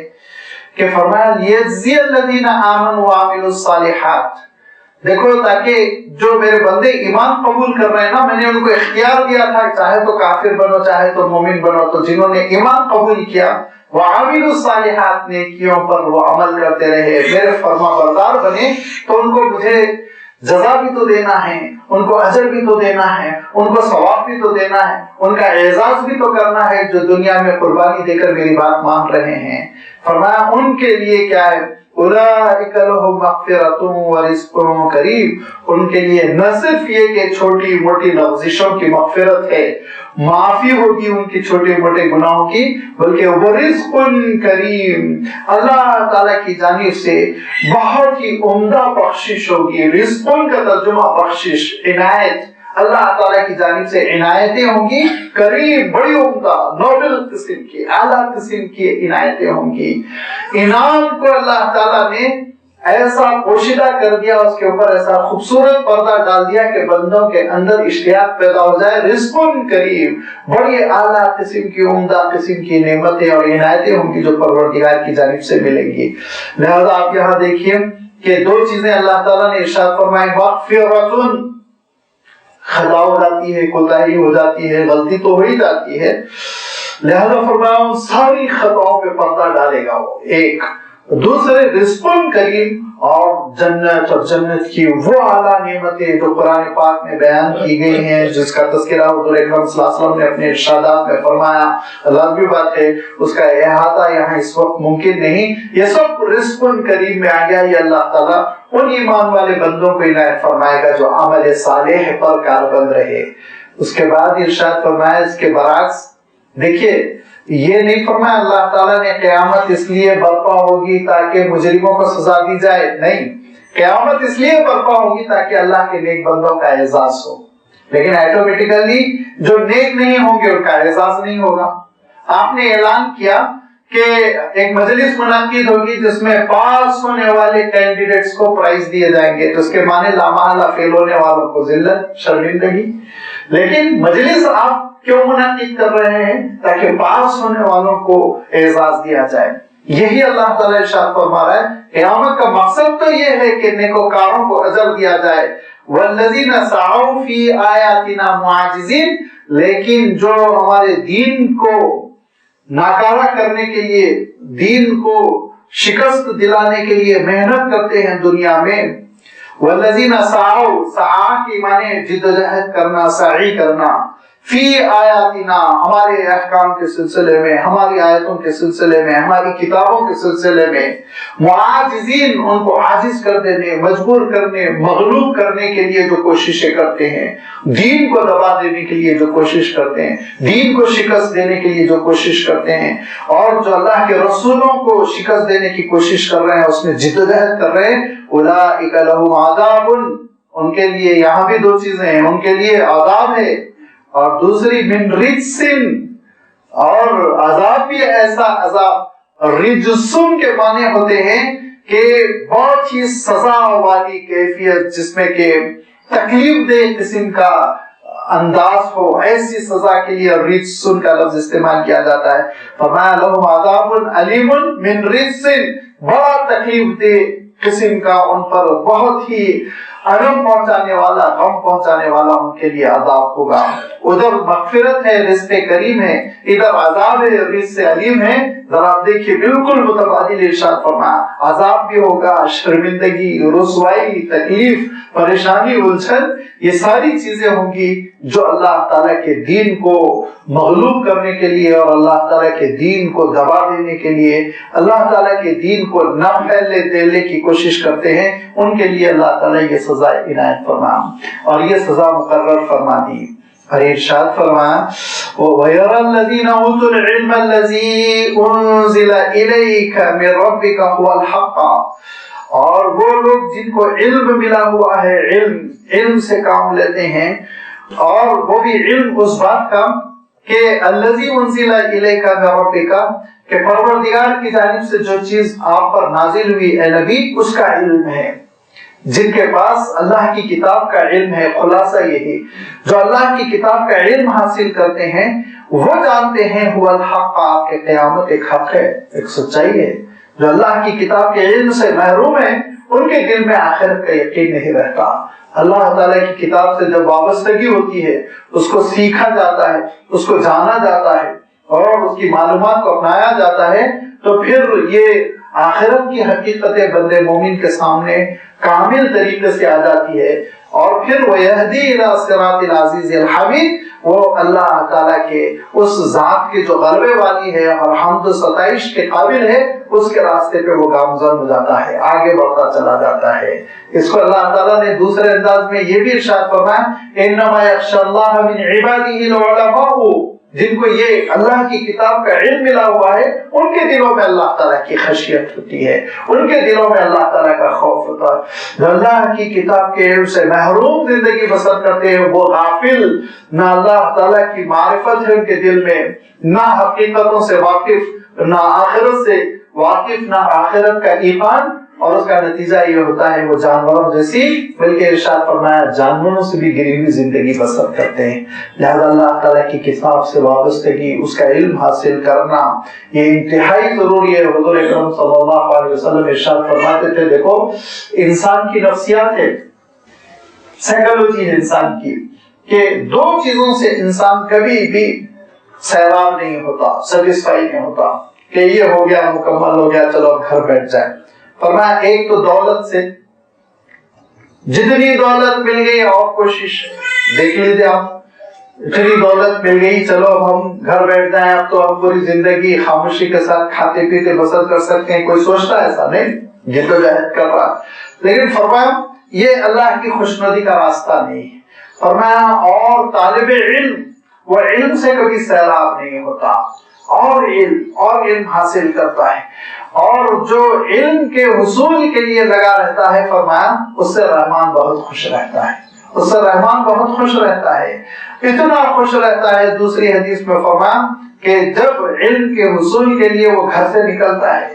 A: کہ فرمایا لیجزی الذین آمنوا وعملوا الصالحات، دیکھو تاکہ جو میرے بندے ایمان قبول کر رہے ہیں نا، میں نے ان کو اختیار دیا تھا چاہے تو کافر بنو چاہے تو مومن بنو، تو جنہوں نے ایمان قبول کیا وعملوا الصالحات، نیکیوں پر وہ عمل کرتے رہے، میرے فرما بردار بنے، تو ان کو مجھے جزا بھی تو دینا ہے، ان کو اجر بھی تو دینا ہے، ان کو ثواب بھی تو دینا ہے، ان کا اعزاز بھی تو کرنا ہے جو دنیا میں قربانی دے کر میری بات مان رہے ہیں۔ فرمایا ان کے لیے کیا ہے، اولئک لہم مغفرۃ ورزق کریم، ان کے لیے نہ صرف یہ کہ چھوٹی موٹی لغزشوں کی مغفرت ہے، معافی ہوگی ان کی چھوٹے موٹے گناہوں کی، بلکہ ورزق کریم، اللہ تعالیٰ کی جانب سے بہت ہی عمدہ بخشش ہوگی۔ رزق کا ترجمہ بخشش، عنایت، اللہ تعالیٰ کی جانب سے عنایتیں ہوں گی، کریم بڑی عمدہ نوبل قسم کی اعلیٰ قسم کی عنایتیں ہوں گی۔ انعام کو اللہ تعالیٰ نے ایسا پوشیدہ کر دیا، اس کے اوپر ایسا خوبصورت پردہ ڈال دیا کہ بندوں کے اندر اشتیاق پیدا ہو جائے، رزق کریم، بڑی اعلیٰ قسم کی عمدہ قسم کی نعمتیں اور عنایتیں ہوں گی جو پروردگار کی جانب سے ملیں گی۔ لہذا آپ یہاں دیکھیے کہ دو چیزیں اللہ تعالیٰ نے ارشاد فرمائی، مغفرۃ، خطا ہو جاتی ہے، کوتاہی ہو جاتی ہے، غلطی تو ہو ہی جاتی ہے، لہذا فرمایا ان ساری خطاؤں پہ پردہ ڈالے گا وہ، ایک دوسرے رزق کریم، اور جنت اور جنت کی وہ اعلیٰ نعمتیں جو قرآن پاک میں بیان کی گئی ہیں، جس کا تذکرہ حضور اکرم صلی اللہ علیہ وسلم نے اپنے ارشادات میں فرمایا، لازمی بات ہے اس کا احاطہ یہاں اس وقت ممکن نہیں، یہ سب رزق کریم میں آ گیا۔ یہ اللہ تعالیٰ ان ایمان والے بندوں کو عنایت فرمائے گا جو عمل صالح پر کاربند رہے۔ اس کے بعد ارشاد فرمایا اس کے برعکس، دیکھیے یہ نہیں فرمایا اللہ تعالیٰ نے قیامت اس لیے برپا ہوگی تاکہ مجرموں کو سزا دی جائے، نہیں، قیامت اس لیے برپا ہوگی تاکہ اللہ کے نیک بندوں کا اعزاز ہو، لیکن ایٹومیٹیکلی جو نیک نہیں ہوں گے ان کا اعزاز نہیں ہوگا۔ آپ نے اعلان کیا کہ ایک مجلس منعقد ہوگی جس میں پاس ہونے والے کینڈیڈیٹس کو پرائز دیے جائیں گے، تو اس کے معنی لامحالہ فیل ہونے والوں کو ذلت، شرمندگی، لیکن مجلس آپ کیوں منعقد کر رہے ہیں؟ تاکہ پاس ہونے والوں کو اعزاز دیا جائے۔ یہی اللہ تعالیٰ ارشاد فرما رہا ہے، قیامت کا مقصد تو یہ ہے کہ نیکوکاروں کو اجر دیا جائے، والذین سعوا فی آیاتنا معاجزین، لیکن جو ہمارے دین کو ناکارہ کرنے کے لیے، دین کو شکست دلانے کے لیے محنت کرتے ہیں دنیا میں، والذین سعوا، سعا کی معنی جدوجہد کرنا، سعی کرنا، فی آیاتنا، ہمارے احکام کے سلسلے میں، ہماری آیتوں کے سلسلے میں، ہماری کتابوں کے سلسلے میں، معاجزین، ان کو عاجز کر دینے، مجبور کرنے، مغلوب کرنے کے لیے جو کوششیں کرتے ہیں، دین کو دبا دینے کے لیے جو کوشش کرتے ہیں، دین کو شکست دینے کے لیے جو کوشش کرتے ہیں، اور جو اللہ کے رسولوں کو شکست دینے کی کوشش کر رہے ہیں، اس میں جدوجہد کر رہے ہیں، اولئک لہم عذاب، ان کے لیے یہاں بھی دو چیزیں ہیں، ان کے لیے عذاب ہے، اور دوسری من رجسن، اور عذاب بھی ایسا عذاب، رجسن کے معنی ہوتے ہیں کہ بہت ہی سزا والی کیفیت، جس میں کہ تکلیف دہ قسم کا انداز ہو، ایسی سزا کے لیے رجسن کا لفظ استعمال کیا جاتا ہے۔ فرمایا لہم عذاب علیم من رجسن، بڑا تکلیف دہ قسم کا ان پر بہت ہی الم پہنچانے والا، غم پہنچانے والا ان کے لیے عذاب ہوگا۔ ادھر مغفرت ہے، رزق کریم ہے، ادھر عذاب ہے، رزق علیم ہے۔ ذرا آپ دیکھیے بالکل متبادل ارشاد فرمایا، عذاب بھی ہوگا، شرمندگی، رسوائی، تکلیف، پریشانی، الجھن، یہ ساری چیزیں ہوں گی جو اللہ تعالیٰ کے دین کو مغلوب کرنے کے لیے اور اللہ تعالیٰ کے دین کو دبا دینے کے لیے، اللہ تعالیٰ کے دین کو نہ پھیلنے دینے کی کوشش کرتے ہیں، ان کے لیے اللہ تعالیٰ یہ سزا عنایت فرما اور یہ سزا مقرر فرما دی۔ اور ارشاد فرمایا وَيَرَى الَّذِينَ أُوتُوا الْعِلْمَ الَّذِي أُنزِلَ إِلَيْكَ مِن رَّبِّكَ هُوَ الْحَقُّ، اور وہ لوگ جن کو علم ملا ہوا ہے، علم سے کام لیتے ہیں، اور وہ بھی علم اس بات کا کہ الَّذِي أُنزِلَ إِلَيْكَ مِن رَّبِّكَ، کہ پروردگار کی جانب سے جو چیز آپ پر نازل ہوئی اے نبی، اس کا علم ہے۔ جن کے پاس اللہ کی کتاب کا علم ہے، خلاصہ یہی، جو اللہ کی کتاب کا علم حاصل کرتے ہیں وہ جانتے ہیں هو الحق، آپ کے قیامت ایک حق ہے، ایک سچائی ہے۔ جو اللہ کی کتاب کے علم سے محروم ہیں ان کے دل میں آخرت کا یقین نہیں رہتا۔ اللہ تعالیٰ کی کتاب سے جب وابستگی ہوتی ہے، اس کو سیکھا جاتا ہے، اس کو جانا جاتا ہے اور اس کی معلومات کو اپنایا جاتا ہے، تو پھر یہ آخرت کی حقیقتیں بندے مومن کے سامنے کامل طریقے سے آ جاتی ہے، اور پھر وہ یہدی الی صراط العزیز الحمید، وہ اللہ تعالیٰ کے اس ذات کے جو غلبے والی ہے اور حمد و ستائش کے قابل ہے، اس کے راستے پہ وہ گامزن ہو جاتا ہے، آگے بڑھتا چلا جاتا ہے۔ اس کو اللہ تعالیٰ نے دوسرے انداز میں یہ بھی ارشاد فرمایا انما یخشی اللہ من عبادہ العلماء، جن کو یہ اللہ کی کتاب کا علم ملا ہوا ہے ان کے دلوں میں اللہ تعالیٰ کی خشیت ہوتی ہے، ان کے دلوں میں اللہ تعالیٰ کا خوف ہوتا ہے۔ جو اللہ کی کتاب کے علم سے محروم زندگی بسر کرتے ہیں وہ غافل، نہ اللہ تعالیٰ کی معرفت ہے ان کے دل میں، نہ حقیقتوں سے واقف، نہ آخرت سے واقف، نہ آخرت کا ایمان، اور اس کا نتیجہ یہ ہوتا ہے وہ جانوروں جیسی، بلکہ ارشاد فرمایا جانوروں سے بھی گری ہوئی زندگی بسر کرتے ہیں۔ لہذا اللہ تعالیٰ کی کتاب سے وابستگی، اس کا علم حاصل کرنا یہ انتہائی ضروری ہے۔ حضور اکرم صلی اللہ علیہ وسلم ارشاد فرماتے تھے دیکھو انسان کی نفسیات ہے، سائیکالوجی ہے انسان کی، کہ دو چیزوں سے انسان کبھی بھی سیراب نہیں ہوتا، سیٹسفائی نہیں ہوتا کہ یہ ہو گیا، مکمل ہو گیا، چلو اب گھر بیٹھ جائے۔ فرمایا ایک تو دولت سے، جتنی دولت مل گئی اور کوشش دیکھ لیجیے آپ، اتنی دولت مل گئی چلو اب ہم گھر بیٹھ جائیں، اب تو ہم پوری زندگی خاموشی کے ساتھ کھاتے پیتے بسر کر سکتے ہیں، کوئی سوچتا ہے ایسا نہیں، جدوجہد کر رہا۔ لیکن فرمایا یہ اللہ کی خوشنودی کا راستہ نہیں ہے۔ فرمایا اور طالب علم وہ علم سے کبھی سیراب نہیں ہوتا، اور علم حاصل کرتا ہے، اور جو علم کے حصول کے لیے لگا رہتا ہے، فرمایا اس سے رحمان بہت خوش رہتا ہے، اس سے رحمان بہت خوش رہتا ہے، اتنا خوش رہتا ہے۔ دوسری حدیث میں فرمایا کہ جب علم کے حصول کے لیے وہ گھر سے نکلتا ہے،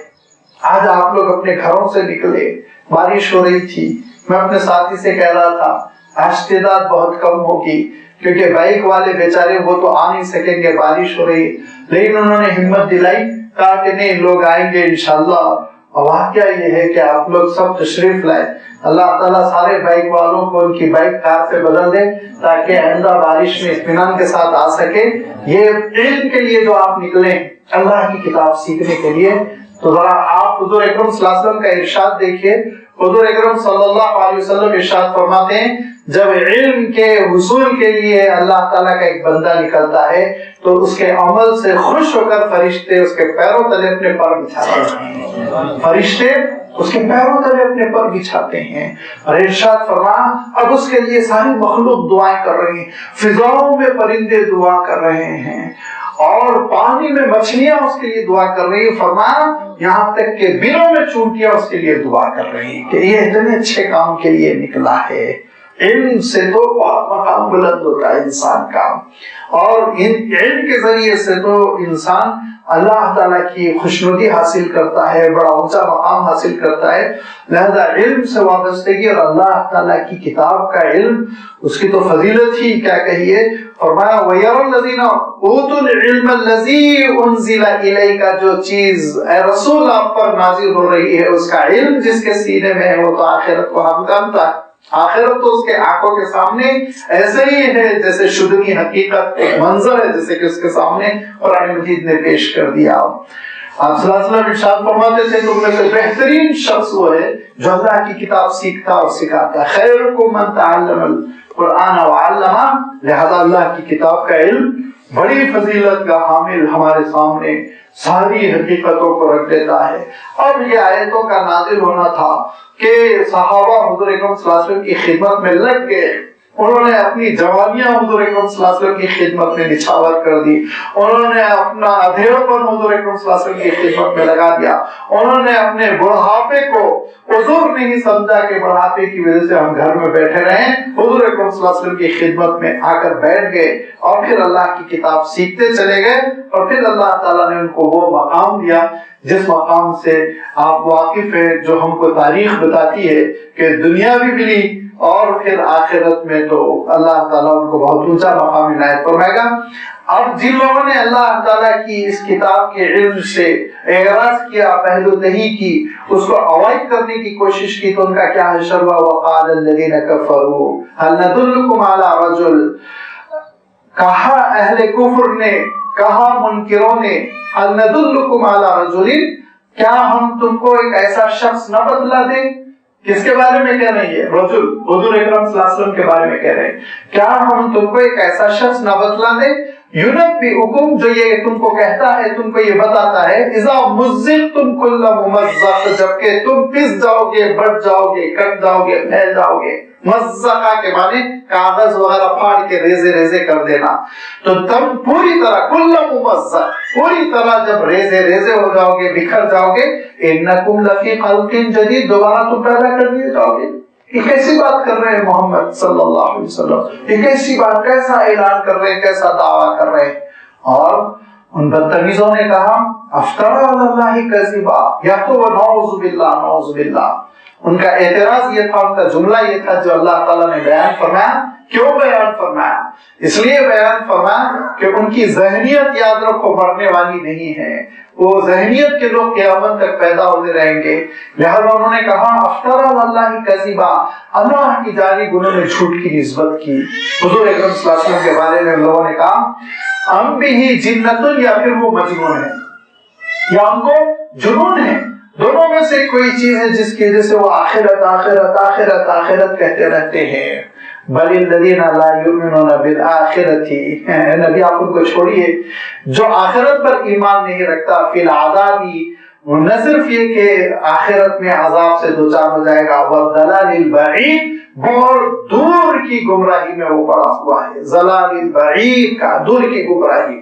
A: آج آپ لوگ اپنے گھروں سے نکلے، بارش ہو رہی تھی، میں اپنے ساتھی سے کہہ رہا تھا آج تعداد بہت کم ہوگی کیونکہ بائک والے بیچارے وہ تو آ نہیں سکیں گے، بارش ہو رہی، لیکن انہوں نے ہمت دلائی، کہا کہ نہیں لوگ آئیں گے انشاءاللہ۔ اور واقعہ یہ ہے کہ آپ لوگ سب تشریف لائے، اللہ تعالیٰ سارے بائک والوں کو ان کی بائک کار سے بدل دے تاکہ آئندہ بارش میں اطمینان کے ساتھ آ سکے۔ یہ علم کے لیے جو آپ نکلیں اللہ کی کتاب سیکھنے کے لیے، تو ذرا آپ حضور اکرم صلی اللہ علیہ وسلم کا ارشاد دیکھیے۔ حضور اکرم صلی اللہ علیہ وسلم ارشاد فرماتے ہیں جب علم کے حصول کے لیے اللہ تعالیٰ کا ایک بندہ نکلتا ہے تو اس کے عمل سے خوش ہو کر فرشتے اس کے پیروں تلے اپنے پر بچھاتے ہیں، فرشتے اس کے پیروں تلے اپنے پر بچھاتے ہیں۔ اور ارشاد فرمایا اب اس کے لیے ساری مخلوق دعائیں کر رہی ہیں، فضاؤں میں پرندے دعا کر رہے ہیں اور پانی میں مچھلیاں اس کے لیے دعا کر رہی ہیں۔ فرمایا یہاں تک کہ بلوں میں چونٹیاں اس کے لیے دعا کر رہی ہیں کہ یہ اتنے اچھے کام کے لیے نکلا ہے۔ علم سے تو بہت مقام بلند ہوتا ہے انسان کا، اور علم کے ذریعے سے تو انسان اللہ تعالیٰ کی خوشنودی حاصل کرتا ہے، بڑا اونچا مقام حاصل کرتا ہے. لہذا علم سے وابستگی اور اللہ تعالیٰ کی کتاب کا علم، اس کی تو فضیلت ہی کیا کہیے. فرمایا وَيَرَى الَّذِينَ أُوتُوا الْعِلْمَ الَّذِي أُنزِلَ إِلَيْكَ، جو چیز اے رسول آپ پر نازل ہو رہی ہے اس کا علم جس کے سینے میں ہے وہ تو آخرت کو ہم جانتا ہے. آخرت تو اس کے آنکھوں کے سامنے ایسے ہی ہے جیسے شدنی حقیقت ایک منظر ہے جیسے کہ اس کے سامنے قرآن مجید نے پیش کر دیا. آپ صلی اللہ علیہ وسلم ارشاد فرماتے تھے تم میں سے بہترین شخص وہ ہے جو اللہ کی کتاب سیکھتا اور سکھاتا ہے. خیرکم من تعلم القرآن وعلمہ. لہذا اللہ کی کتاب کا علم بڑی فضیلت کا حامل ہمارے سامنے ساری حقیقتوں کو رکھ دیتا ہے. اب یہ آیتوں کا نازل ہونا تھا کہ صحابہ حضور اکرم صلی اللہ علیہ وسلم کی خدمت میں لگ گئے. انہوں نے اپنی جوانیاں حضور اکرم صلی اللہ علیہ وسلم کی خدمت میں نچھاور کر دی. انہوں نے اپنا ادھیڑپن حضور اکرم صلی اللہ علیہ وسلم کی خدمت میں لگا دیا. انہوں نے اپنے بڑھاپے کو عذر نہیں سمجھا کہ بڑھاپے کی وجہ سے ہم گھر میں بیٹھے رہیں. حضور اکرم صلی اللہ علیہ وسلم کی خدمت میں آ کر بیٹھ گئے اور پھر اللہ کی کتاب سیکھتے چلے گئے. اور پھر اللہ تعالیٰ نے ان کو وہ مقام دیا جس مقام سے آپ واقف ہیں، جو ہم کو تاریخ بتاتی ہے کہ دنیا بھی ملی اور پھر آخرت میں تو اللہ تعالیٰ ان کو بہت اونچا مقام عنایت فرمائے گا. اب جن لوگوں نے اللہ تعالیٰ کی اس کتاب کے علم سے اعراض کیا، پہلو دہی کی، اس کو اوائڈ کرنے کی کوشش کی، تو ان کا کیا حشر ہوا. وقال الذین کفروا هل ندلکم علی رجل، کہا اہل کفر نے، کہا منکروں نے، هل ندلکم علی رجل، کیا ہم تم کو ایک ایسا شخص نہ بتلا دیں. کس کے بارے میں کہہ رہے ہیں؟ رجل، حضور اکرم صلی اللہ علیہ وسلم کے بارے میں کہہ رہے ہیں. کیا ہم تم کو ایک ایسا شخص نہ بتلا دیں یُنَبِّئُکُم، جو یہ تم کو کہتا ہے، تم کو یہ بتاتا ہے، اذا مزقتم کل ممزق، جبکہ تم پس جاؤ گے، بڑھ جاؤ گے، کٹ جاؤ گے، پھیل جاؤ گے. مزقہ کے معنی کاغذ وغیرہ پھاڑ کے ریزے ریزے کر دینا. تو تم پوری طرح کل ممزق، پوری طرح جب ریزے ریزے ہو جاؤ گے، بکھر جاؤ گے، انکم لفی خلق جدید، دوبارہ تم پیدا کر دیے جاؤ گے. یہ کیسی بات کر رہے ہیں محمد صلی اللہ علیہ وسلم؟ یہ کیسی بات، کیسا اعلان کر رہے ہیں، کیسا دعویٰ کر رہے ہیں؟ اور ان بدتمیزوں نے کہا افطرا علی اللہ کذبا، یا تو وہ نعوذ باللہ نعوذ باللہ. ان کا اعتراض یہ تھا، ان کا جملہ یہ تھا جو اللہ تعالیٰ نے بیان فرمایا. کیوں بیان فرمایا؟ اس لیے بیان فرمایا کہ ان کی ذہنیت یاد رکھو مرنے والی نہیں ہے. وہ ذہنیت کے لوگ قیامت تک پیدا ہوتے رہیں گے. لہذا انہوں نے کہا افطرا علی اللہ کذبا، اللہ کی جانب انہوں نے جھوٹ کی نسبت کی. حضور اکرم صلی اللہ علیہ وسلم کے بارے میں لوگوں نے کہا ام بھی جنت، یا پھر وہ مجنون ہے، یا ان کو جنون ہے. دونوں میں سے کوئی چیز ہے جس کی وجہ سے وہ آخرت آخرت آخرت آخرت کہتے رہتے ہیں. بل الذین لا یؤمنون بالآخرۃ، نبی آپ ان کو چھوڑیے جو آخرت پر ایمان نہیں رکھتا. فی العذاب، نہ صرف یہ کہ آخرت میں عذاب سے دوچار ہو جائے گا، والضلال البعید، بہت دور کی گمراہی میں وہ پڑا ہوا ہے. ضلال البعید کا دور کی گمراہی.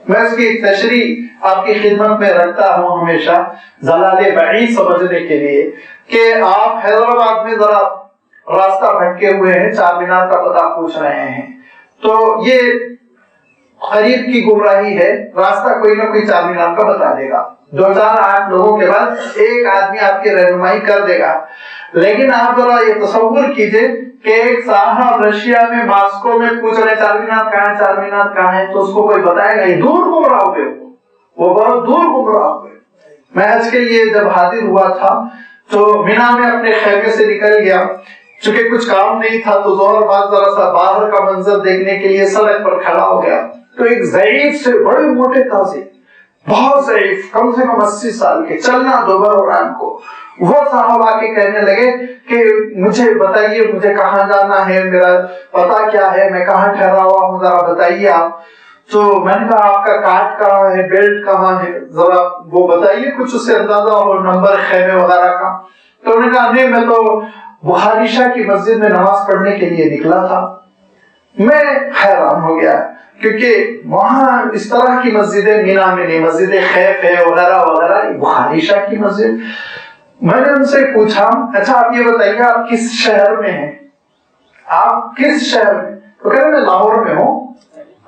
A: میں اس کی تشریح آپ کی خدمت میں رکھتا ہوں ہمیشہ ضلال بعید سمجھنے کے لیے کہ آپ حیدرآباد میں ذرا راستہ بھٹکے ہوئے ہیں، چار مینار کا پتہ پوچھ رہے ہیں، تو یہ قریب کی گمراہی ہے. راستہ کوئی نہ کوئی چار مینار کا بتا دے گا، 2-4-8 لوگوں کے بعد ایک آدمی آپ کی رہنمائی کر دے گا. لیکن آپ ذرا یہ تصور کیجئے کہ ایک صاحب رشیا میں ماسکو میں پوچھ رہے چار مینار کہاں ہے، چار مینار کہاں ہے، تو اس کو کوئی بتائے گا. یہ دور گمراہ ہوئے، وہ بہت دور گمراہ ہوئے. میں حج کے لیے جب حاضر ہوا تھا تو مینا میں اپنے خیمے سے نکل گیا، چونکہ کچھ کام نہیں تھا تو ظہر بعد ذرا سا باہر کا منظر دیکھنے کے لیے سڑک پر کھڑا ہو گیا. تو ایک ضعیف سے بڑے موٹے تازے، بہت ضعیف، کم سے کم 80 سال کے، چلنا دوبر ہو رہا ان کو. وہ صاحب آ کے کہنے لگے کہ مجھے بتائیے مجھے کہاں جانا ہے، میرا پتہ کیا ہے، میں کہاں ٹھہرا ہوا ہوں، ذرا بتائیے آپ. تو میں نے کہا آپ کا کارڈ کہاں ہے، بیلٹ کہاں ہے، ذرا وہ بتائیے، کچھ اس سے اندازہ ہو نمبر خیمے وغیرہ کا. تو انہوں نے کہا نہیں، میں تو بخاری شاہ کی مسجد میں نماز پڑھنے کے لیے نکلا تھا. میں حیران ہو گیا کیونکہ وہاں اس طرح کی مسجدیں مینا میں نہیں، مسجد خیف ہے وغیرہ وغیرہ، بخاری شاہ کی مسجد. میں نے ان سے پوچھا اچھا آپ یہ بتائیے آپ کس شہر میں ہیں، آپ کس شہر میں؟ تو کہہ رہے میں لاہور میں ہوں.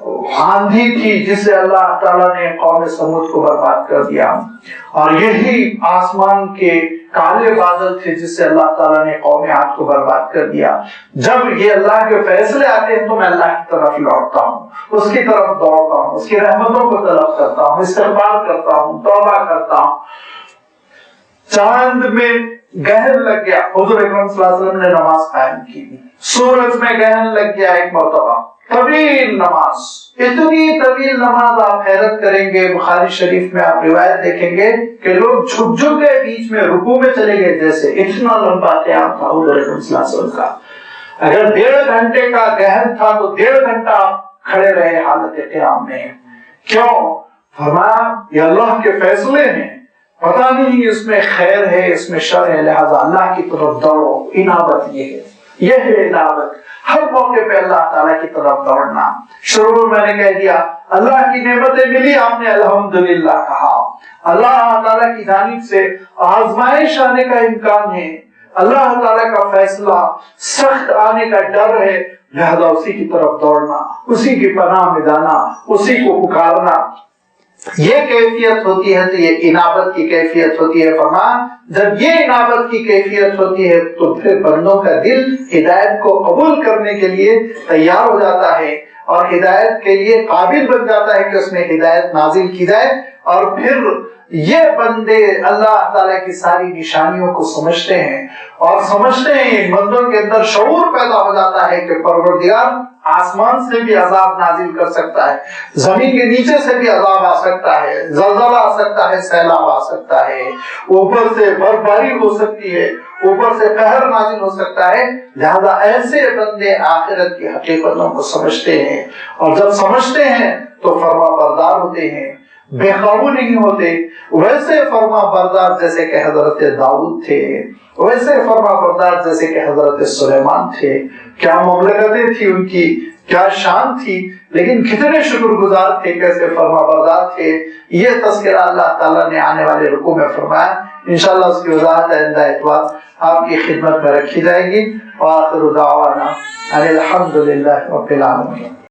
A: آندھی تھی جس سے اللہ تعالیٰ نے قوم سمود کو برباد کر دیا، اور یہی آسمان کے کالے بادل تھے جس سے اللہ تعالیٰ نے قوم عاد کو برباد کر دیا۔ جب یہ اللہ کے فیصلے آتے ہیں تو میں اللہ کی طرف لوٹتا ہوں، اس کی طرف دوڑتا ہوں، اس کی رحمتوں کو طلب کرتا ہوں، استغفار کرتا ہوں، توبہ کرتا ہوں۔ چاند میں گہن لگ گیا، حضور اکرم صلی اللہ علیہ وسلم نے نماز قائم کی، سورج میں گہن لگ گیا ایک مرتبہ، طویل نماز، اتنی طویل نماز آپ حیرت کریں گے۔ بخاری شریف میں آپ روایت دیکھیں گے کہ لوگ جھک جھک گئے، بیچ میں رکوع میں چلے گئے، جیسے اتنا لمبا قیام تھا حضور اکرم صلی اللہ علیہ وسلم کا۔ اگر 1.5 گھنٹے کا گہن تھا تو 1.5 گھنٹہ کھڑے رہے حالت قیام میں۔ کیوں؟ فرمایا یہ اللہ کے فیصلے ہیں، پتہ نہیں اس میں خیر ہے اس میں شر ہے، لہذا اللہ کی طرف دوڑو۔ انابت یہ ہے انابت، ہر موقع پہ اللہ تعالیٰ کی طرف دوڑنا۔ شروع میں نے کہہ دیا اللہ کی نعمتیں ملی، آپ نے الحمدللہ کہا۔ اللہ تعالیٰ کی جانب سے آزمائش آنے کا امکان ہے، اللہ تعالیٰ کا فیصلہ سخت آنے کا ڈر ہے، لہذا اسی کی طرف دوڑنا، اسی کی پناہ میں جانا، اسی کو پکارنا۔ یہ کیفیت ہوتی ہے تو یہ انابت کی کیفیت ہوتی ہے۔ فرمایا جب یہ انابت کی کیفیت ہوتی ہے تو پھر بندوں کا دل ہدایت کو قبول کرنے کے لیے تیار ہو جاتا ہے، اور ہدایت کے لیے قابل بن جاتا ہے کہ اس میں ہدایت نازل کی جائے، اور پھر یہ بندے اللہ تعالیٰ کی ساری نشانیوں کو سمجھتے ہیں، اور سمجھتے ہیں بندوں کے اندر شعور پیدا ہو جاتا ہے کہ پروردگار آسمان سے بھی عذاب نازل کر سکتا ہے، زمین کے نیچے سے بھی عذاب آ سکتا ہے، زلزلہ آ سکتا ہے، سیلاب آ سکتا ہے، اوپر سے برفباری ہو سکتی ہے، اوپر سے قہر نازل ہو سکتا ہے۔ لہذا ایسے بندے آخرت کی حقیقتوں کو سمجھتے ہیں، اور جب سمجھتے ہیں تو فرما بردار ہوتے ہیں، بے قابو نہیں ہوتے۔ ویسے فرما بردار جیسے کہ حضرت داؤد تھے، ویسے فرما بردار جیسے کہ حضرت سلیمان تھے۔ کیا مملکتیں تھی ان کی، کیا شان تھی، لیکن کتنے شکر گزار تھے، کیسے فرما بردار تھے۔ یہ تذکرہ اللہ تعالیٰ نے آنے والے رکوع میں فرمایا۔ انشاءاللہ اس کی وضاحت آئندہ اتوار آپ کی خدمت میں رکھی جائے گی۔ وآخر دعوانا ان الحمد للہ رب العالمین۔